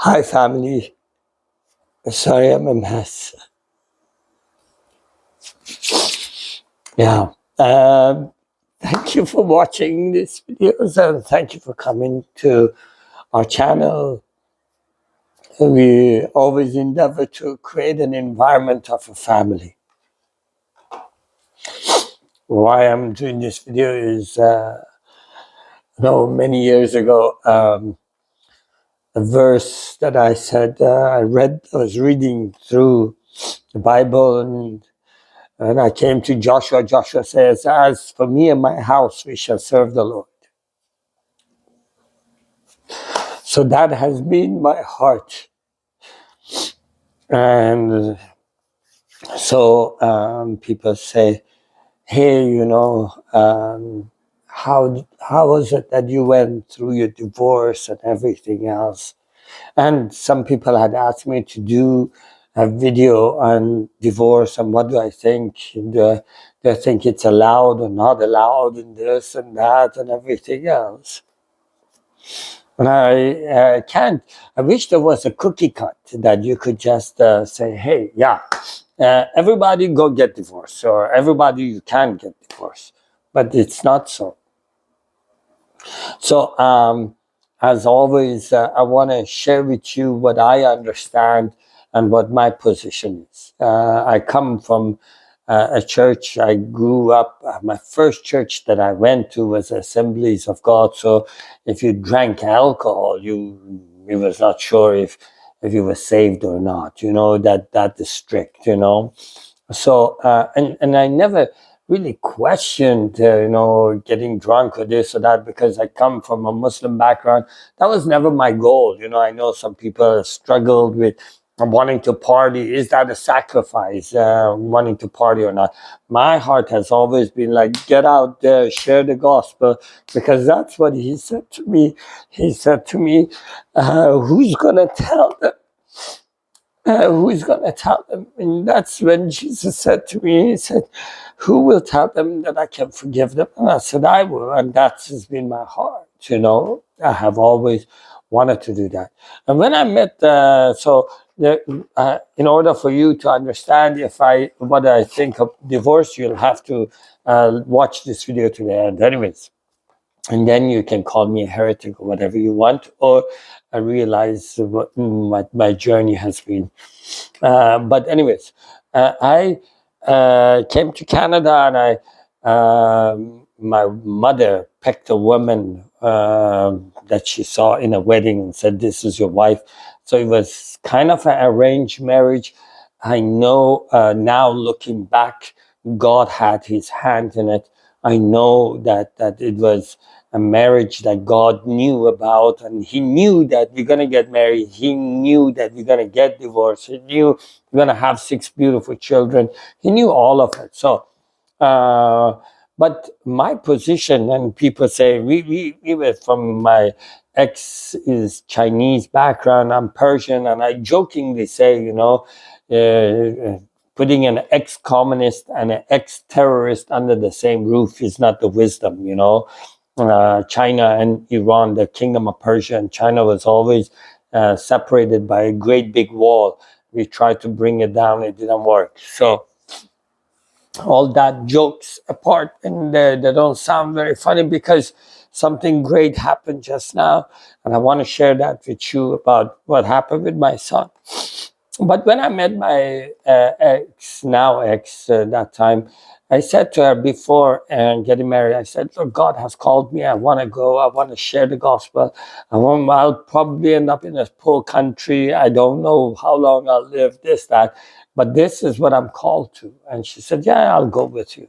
Hi, family. Sorry, I'm a mess. Yeah. Thank you for watching these videos and thank you for coming to our channel. We always endeavor to create an environment of a family. Why I'm doing this video is, many years ago, a verse that I said, I was reading through the Bible and I came to Joshua. Joshua says, "As for me and my house, we shall serve the Lord." So that has been my heart. And so people say, "Hey, how was it that you went through your divorce and everything else?" And some people had asked me to do a video on divorce and what do I think? Do I think it's allowed or not allowed, and this and that and everything else? And I can't. I wish there was a cookie cut that you could just say, "Hey, yeah, everybody go get divorced," or "Everybody you can get divorced," but it's not so. So, as always, I want to share with you what I understand and what my position is. I come from a church. I grew up. My first church that I went to was Assemblies of God. So, if you drank alcohol, you was not sure if you were saved or not. That is strict. So, and I never really questioned, getting drunk or this or that because I come from a Muslim background. That was never my goal. I know some people struggled with wanting to party. Is that a sacrifice, wanting to party or not? My heart has always been like, get out there, share the gospel, because that's what he said to me. He said to me, who's going to tell them? Who's going to tell them? And that's when Jesus said to me, he said, who will tell them that I can forgive them? And I said, I will. And that has been my heart, I have always wanted to do that. And when I met, in order for you to understand what I think of divorce, you'll have to watch this video to the end. Anyways. And then you can call me a heretic or whatever you want, or I realize what my journey has been. But anyways, I came to Canada, and my mother picked a woman that she saw in a wedding and said, "This is your wife." So it was kind of an arranged marriage. I know now, looking back, God had His hand in it. I know that it was a marriage that God knew about, and He knew that we're going to get married. He knew that we're going to get divorced. He knew we're going to have 6 beautiful children. He knew all of it. So, but my position, and people say, we were from my ex is Chinese background, I'm Persian, and I jokingly say, putting an ex-communist and an ex-terrorist under the same roof is not the wisdom, China and Iran, the kingdom of Persia and China, was always separated by a great big wall. We tried to bring it down, it didn't work. So all that jokes apart, and they don't sound very funny because something great happened just now, and I want to share that with you about what happened with my son. But when I met my ex, that time, I said to her before getting married, I said, "Look, God has called me. I want to go. I want to share the gospel. I'll probably end up in a poor country. I don't know how long I'll live, this, that. But this is what I'm called to." And she said, "Yeah, I'll go with you."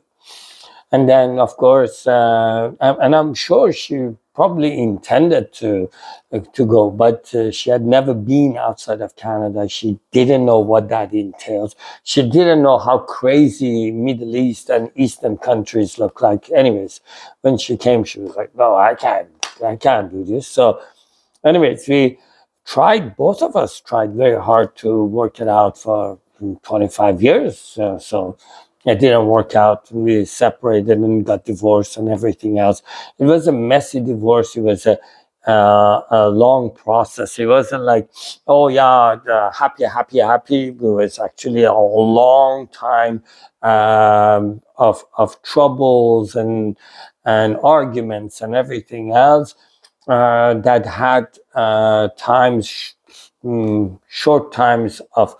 And then, of course, and I'm sure she probably intended to go, but she had never been outside of Canada. She didn't know what that entails. She didn't know how crazy Middle East and Eastern countries look like. Anyways, when she came, she was like, "No, I can't do this." So, anyways, both of us tried very hard to work it out for 25 years. So it didn't work out. We separated and got divorced and everything else. It was a messy divorce. It was a long process. It wasn't like, oh yeah, happy, happy, happy. It was actually a long time of troubles and arguments and everything else that had times, short times of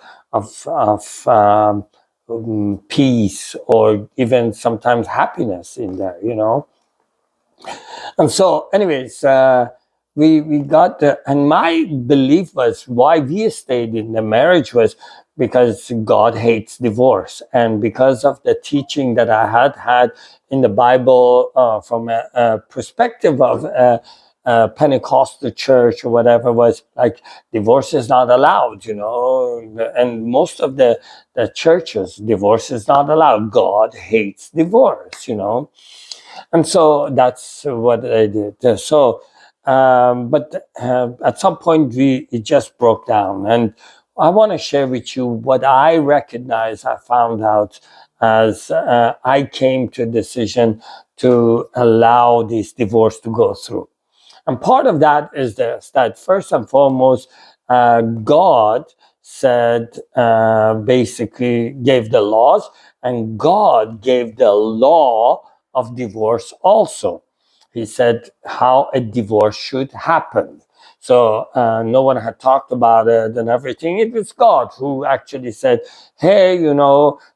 peace or even sometimes happiness in there, And so, anyways, we got the, and my belief was why we stayed in the marriage was because God hates divorce, and because of the teaching that I had in the Bible from a perspective of Pentecostal church or whatever, was like divorce is not allowed, and most of the churches, divorce is not allowed. God hates divorce. And so that's what I did. But at some point it just broke down, and I want to share with you what I recognize. I found out as I came to a decision to allow this divorce to go through. And part of that is this, that first and foremost, God said, basically gave the laws, and God gave the law of divorce also. He said how a divorce should happen. So no one had talked about it and everything. It was God who actually said, hey,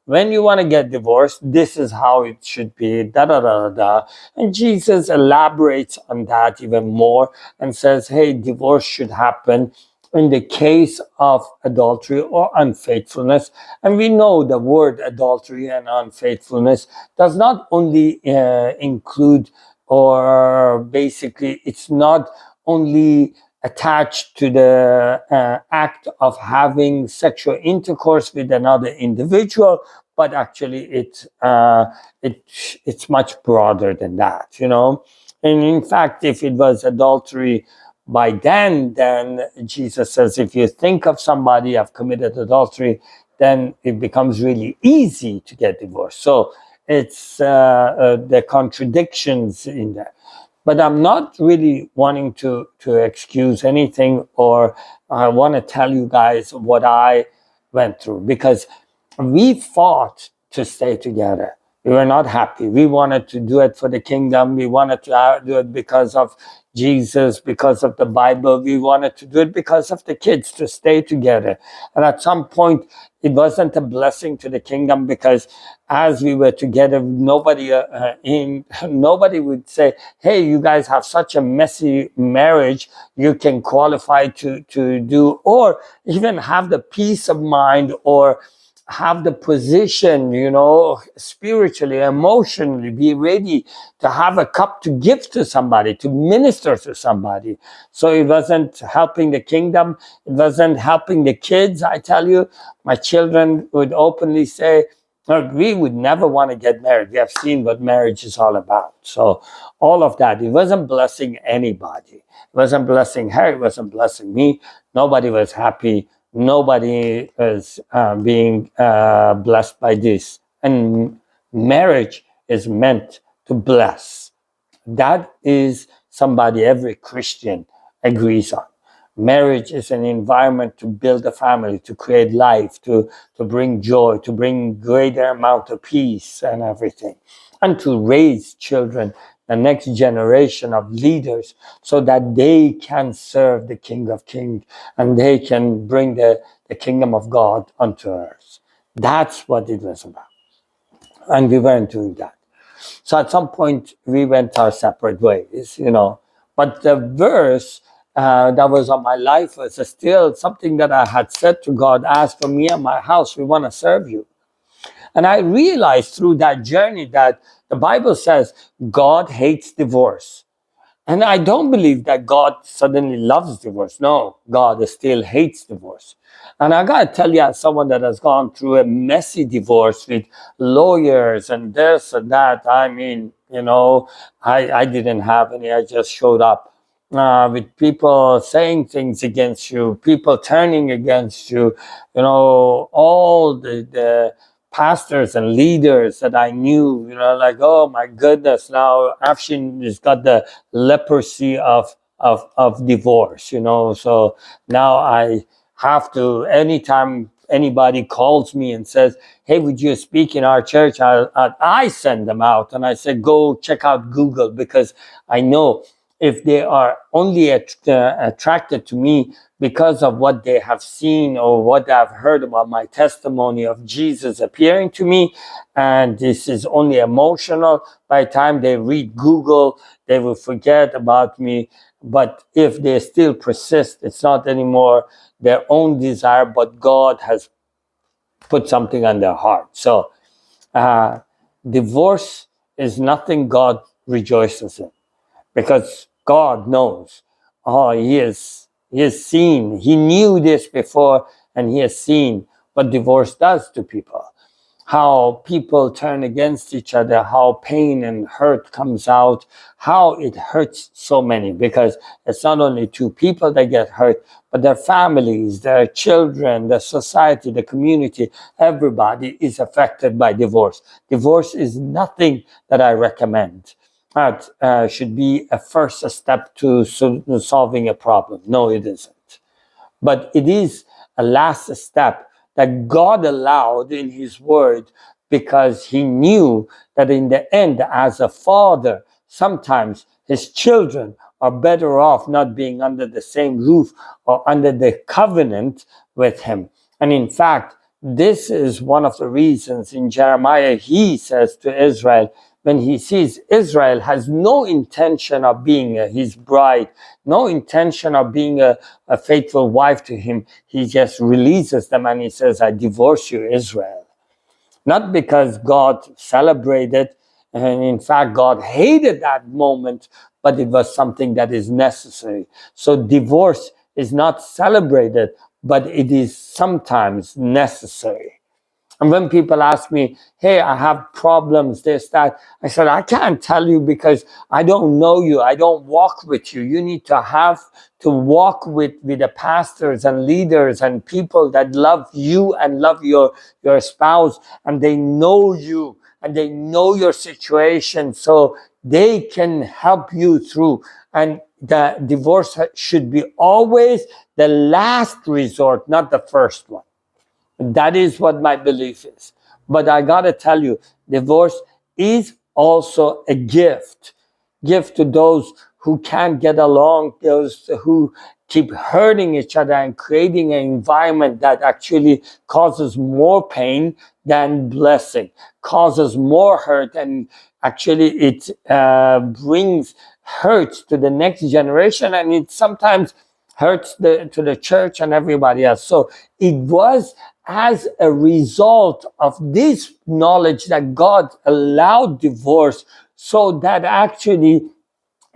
when you want to get divorced, this is how it should be, da da da da. And Jesus elaborates on that even more and says, hey, divorce should happen in the case of adultery or unfaithfulness. And we know the word adultery and unfaithfulness does not only include, or basically, it's not only attached to the act of having sexual intercourse with another individual, but actually it's much broader than that. And in fact, if it was adultery by then Jesus says, if you think of somebody have committed adultery, then it becomes really easy to get divorced. So it's the contradictions in there. But I'm not really wanting to excuse anything, or I want to tell you guys what I went through, because we fought to stay together. We were not happy. We wanted to do it for the kingdom. We wanted to do it because of Jesus, because of the Bible. We wanted to do it because of the kids, to stay together. And at some point, it wasn't a blessing to the kingdom, because as we were together, nobody would say, hey, you guys have such a messy marriage, you can qualify to do, or even have the peace of mind, or have the position, spiritually, emotionally, be ready to have a cup to give to somebody, to minister to somebody. So it wasn't helping the kingdom. It wasn't helping the kids. I tell you, my children would openly say, look, we would never want to get married. We have seen what marriage is all about. So all of that, it wasn't blessing anybody. It wasn't blessing her. It wasn't blessing me. Nobody was happy. Nobody is being blessed by this. And marriage is meant to bless. That is somebody every Christian agrees on. Marriage is an environment to build a family, to create life, to bring joy, to bring greater amount of peace and everything, and to raise children, the next generation of leaders, so that they can serve the King of Kings and they can bring the kingdom of God unto earth. That's what it was about. And we weren't doing that. So at some point, we went our separate ways. But the verse that was on my life was still something that I had said to God, as for me and my house, we want to serve you. And I realized through that journey that the Bible says God hates divorce. And I don't believe that God suddenly loves divorce. No, God still hates divorce. And I got to tell you, as someone that has gone through a messy divorce with lawyers and this and that, I mean, I didn't have any. I just showed up with people saying things against you, people turning against you, all the pastors and leaders that I knew, like, oh my goodness, now Afshin has got the leprosy of of divorce, you know. So now I have to, anytime anybody calls me and says, hey, would you speak in our church? I send them out and I say, go check out Google, because I know if they are only attracted to me because of what they have seen or what I've heard about my testimony of Jesus appearing to me, and this is only emotional, by the time they read Google, they will forget about me. But if they still persist, it's not anymore their own desire, but God has put something on their heart. So uh, divorce is nothing God rejoices in, because God knows. Oh, he has seen. He knew this before, and he has seen what divorce does to people. How people turn against each other, how pain and hurt comes out, how it hurts so many, because it's not only two people that get hurt, but their families, their children, the society, the community, everybody is affected by divorce. Divorce is nothing that I recommend. That should be a first step to solving a problem. No, it isn't. But it is a last step that God allowed in his word, because he knew that in the end, as a father, sometimes his children are better off not being under the same roof or under the covenant with him. And in fact, this is one of the reasons in Jeremiah, he says to Israel, when he sees Israel has no intention of being his bride, no intention of being a faithful wife to him, he just releases them and he says, I divorce you, Israel. Not because God celebrated, and in fact, God hated that moment, but it was something that is necessary. So divorce is not celebrated, but it is sometimes necessary. And when people ask me, hey, I have problems, this, that, I said, I can't tell you because I don't know you. I don't walk with you. You need to have to walk with the pastors and leaders and people that love you and love your spouse, and they know you and they know your situation, so they can help you through. And the divorce should be always the last resort, not the first one. That is what my belief is. But I got to tell you, divorce is also a gift. Gift to those who can't get along, those who keep hurting each other and creating an environment that actually causes more pain than blessing, causes more hurt, and actually it brings hurt to the next generation, and it sometimes hurts to the church and everybody else. So it was as a result of this knowledge that God allowed divorce, so that actually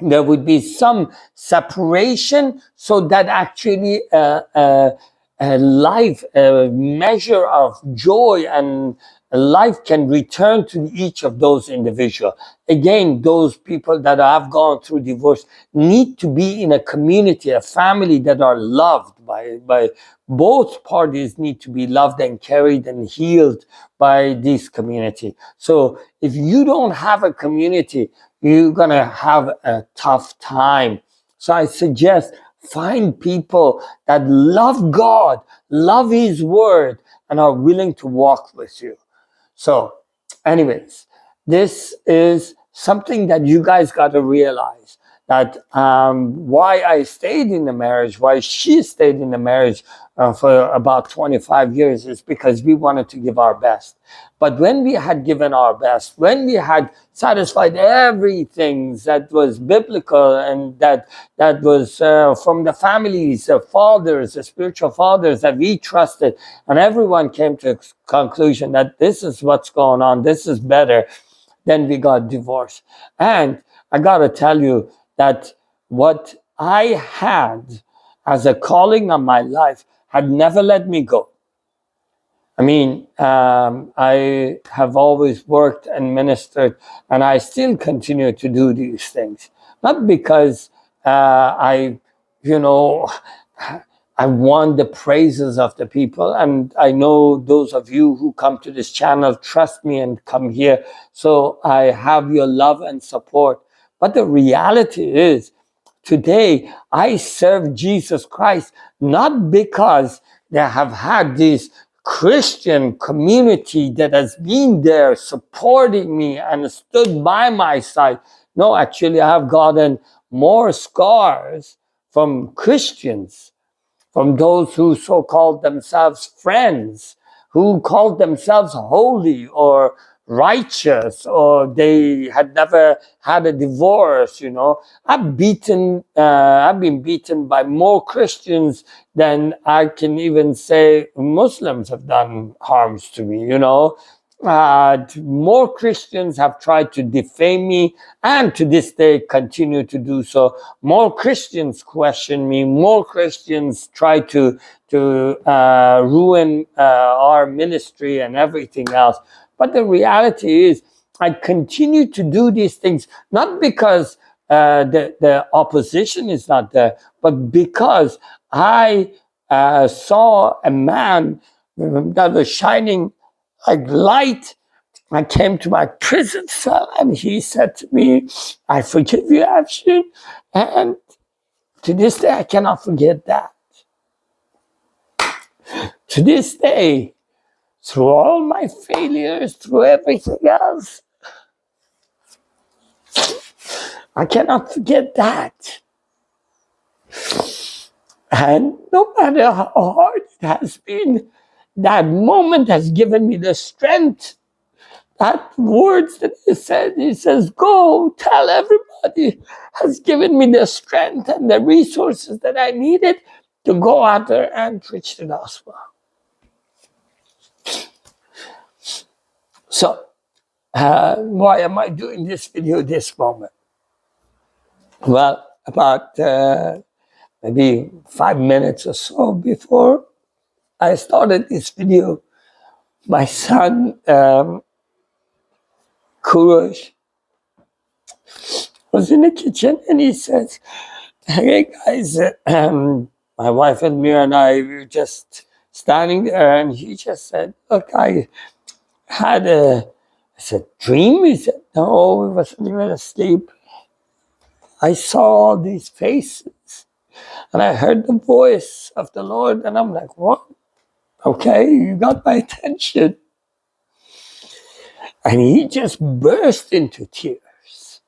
there would be some separation, so that actually a life, a measure of joy and life can return to each of those individuals. Again, those people that have gone through divorce need to be in a community, a family that are loved by both parties, need to be loved and carried and healed by this community. So if you don't have a community, you're going to have a tough time. So I suggest find people that love God, love his word, and are willing to walk with you. So anyways, this is something that you guys got to realize, that why I stayed in the marriage, why she stayed in the marriage for about 25 years, is because we wanted to give our best. But when we had given our best, when we had satisfied everything that was biblical and that was from the families, the fathers, the spiritual fathers that we trusted, and everyone came to a conclusion that this is what's going on, this is better, then we got divorced. And I got to tell you that what I had as a calling on my life had never let me go. I mean, I have always worked and ministered, and I still continue to do these things. Not because you know, I want the praises of the people. And I know those of you who come to this channel trust me and come here. So I have your love and support. But the reality is, today I serve Jesus Christ not because they have had this Christian community that has been there supporting me and stood by my side. No, actually, I have gotten more scars from Christians, from those who so called themselves friends, who called themselves holy or righteous, or they had never had a divorce. I've been beaten by more Christians than I can even say Muslims have done harms to me. More Christians have tried to defame me, and to this day continue to do so. More Christians question me. More Christians try to ruin our ministry and everything else. But the reality is, I continue to do these things not because the opposition is not there, but because I saw a man that was shining like light. I came to my prison cell and he said to me, "I forgive you, Afshin." And to this day, I cannot forget that. To this day, through all my failures, through everything else, I cannot forget that. And no matter how hard it has been, that moment has given me the strength. That words that he says, "Go tell everybody," has given me the strength and the resources that I needed to go out there and preach the gospel. So, why am I doing this video this moment? Well, about maybe 5 minutes or so before I started this video, my son, Kurosh, was in the kitchen and he says, "Hey guys, my wife and Mira and I were just standing there," and he just said, "Look, I had I said, "Dream?" He said, "No, we wasn't even asleep. I saw all these faces and I heard the voice of the Lord," and I'm like, "What? Okay, you got my attention." And he just burst into tears.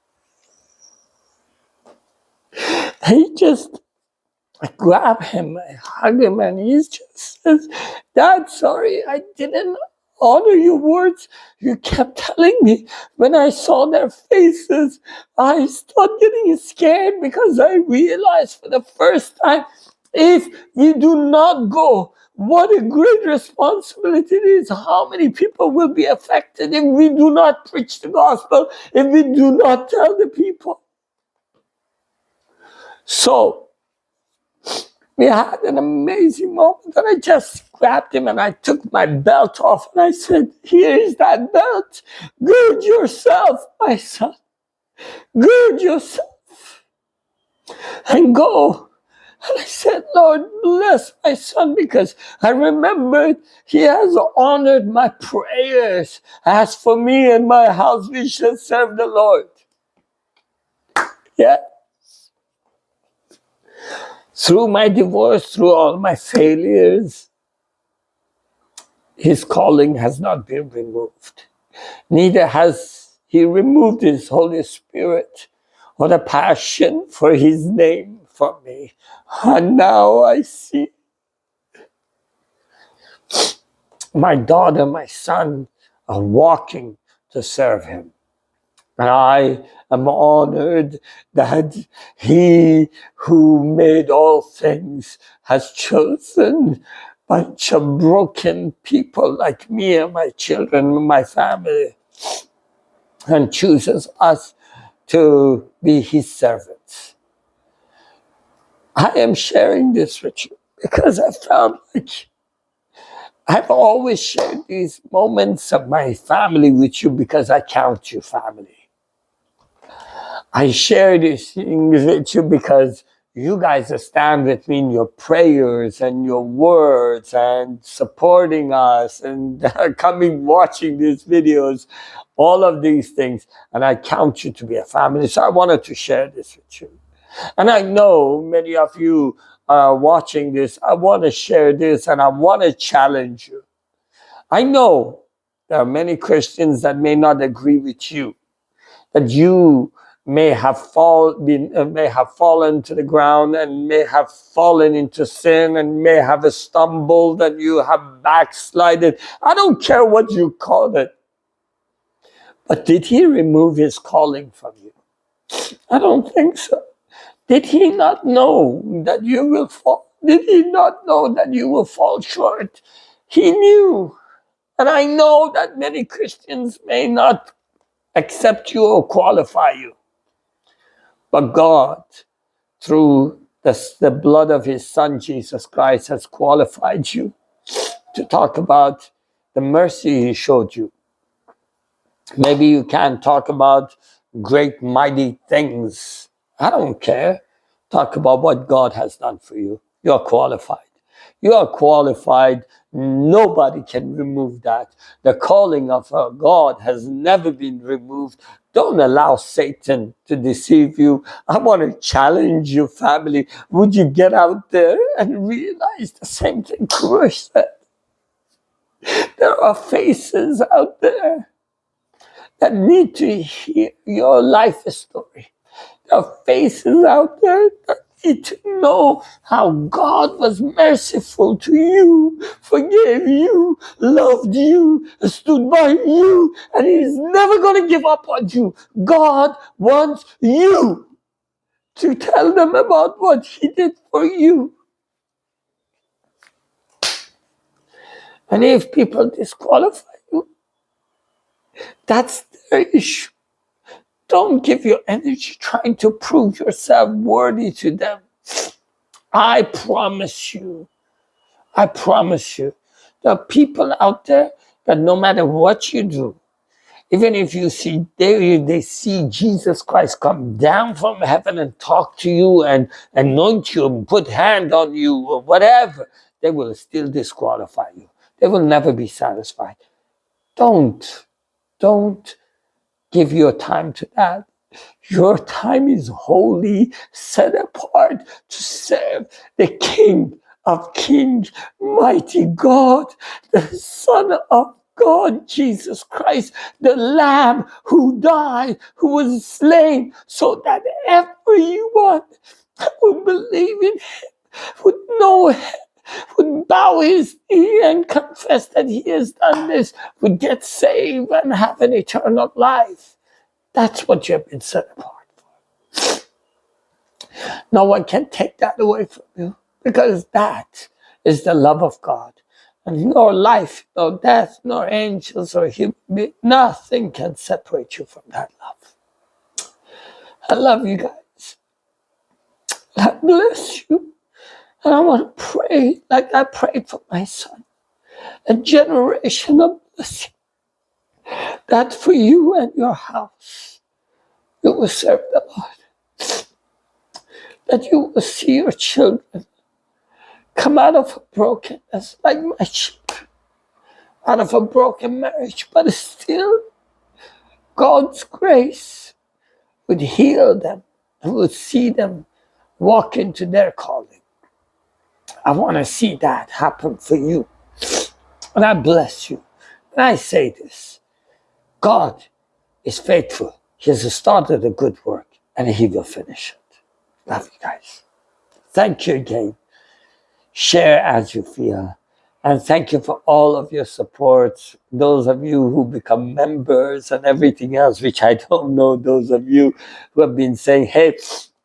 I grab him, I hug him, and he just says, "Dad, sorry, I didn't honor your words. You kept telling me." When I saw their faces, I started getting scared because I realized for the first time, if we do not go, what a great responsibility it is. How many people will be affected if we do not preach the gospel, if we do not tell the people? So, we had an amazing moment, and I just grabbed him and I took my belt off and I said, "Here is that belt. Gird yourself, my son. Gird yourself and go." And I said, "Lord, bless my son," because I remembered he has honored my prayers. "As for me and my house, we shall serve the Lord." Yeah. Through my divorce, through all my failures, his calling has not been removed. Neither has he removed his Holy Spirit or the passion for his name from me. And now I see my daughter, my son are walking to serve him. And I am honored that he who made all things has chosen a bunch of broken people like me and my children and my family, and chooses us to be his servants. I am sharing this with you because I felt like I've always shared these moments of my family with you because I count you family. I share these things with you because you guys stand with me in your prayers and your words and supporting us and coming watching these videos, all of these things. And I count you to be a family. So I wanted to share this with you. And I know many of you are watching this. I want to share this and I want to challenge you. I know there are many Christians that may not agree with you, that you may have fallen to the ground and may have fallen into sin and may have stumbled and you have backslided. I don't care what you call it. But did he remove his calling from you? I don't think so. Did he not know that you will fall? Did he not know that you will fall short? He knew. And I know that many Christians may not accept you or qualify you. But God, through the blood of his son, Jesus Christ, has qualified you to talk about the mercy he showed you. Maybe you can't talk about great, mighty things. I don't care. Talk about what God has done for you. You're qualified. You are qualified. Nobody can remove that. The calling of God has never been removed. Don't allow Satan to deceive you. I want to challenge you, family. Would you get out there and realize the same thing Kurush said? There are faces out there that need to hear your life story. There are faces out there that need to know how God was merciful to you, forgave you, loved you, stood by you, and He's never going to give up on you. God wants you to tell them about what He did for you. And if people disqualify you, that's their issue. Don't give your energy trying to prove yourself worthy to them. I promise you, there are people out there that no matter what you do, even if you see they see Jesus Christ come down from heaven and talk to you and anoint you and put hand on you or whatever, they will still disqualify you. They will never be satisfied. Don't give your time to that. Your time is holy, set apart to serve the King of Kings, mighty God, the Son of God, Jesus Christ, the Lamb who died, who was slain, so that everyone who believe in Him would know Him, would bow his knee and confess that He has done this, would get saved and have an eternal life. That's what you have been set apart for. No one can take that away from you, because that is the love of God. And no life, no death, no angels or human being, nothing can separate you from that love. I love you guys. God bless you. And I want to pray like I prayed for my son. A generation of blessing. That for you and your house, you will serve the Lord. That you will see your children come out of brokenness, like my children, out of a broken marriage, but still God's grace would heal them and would see them walk into their calling. I want to see that happen for you. And I bless you. And I say this, God is faithful. He has started a good work and He will finish it. Love you guys. Thank you again. Share as you feel. And thank you for all of your support. Those of you who become members and everything else, which I don't know. Those of you who have been saying, hey,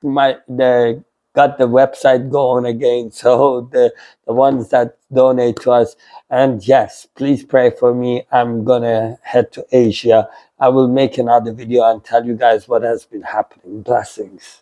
they got the website going again. So the ones that donate to us. And yes, please pray for me. I'm going to head to Asia. I will make another video and tell you guys what has been happening. Blessings.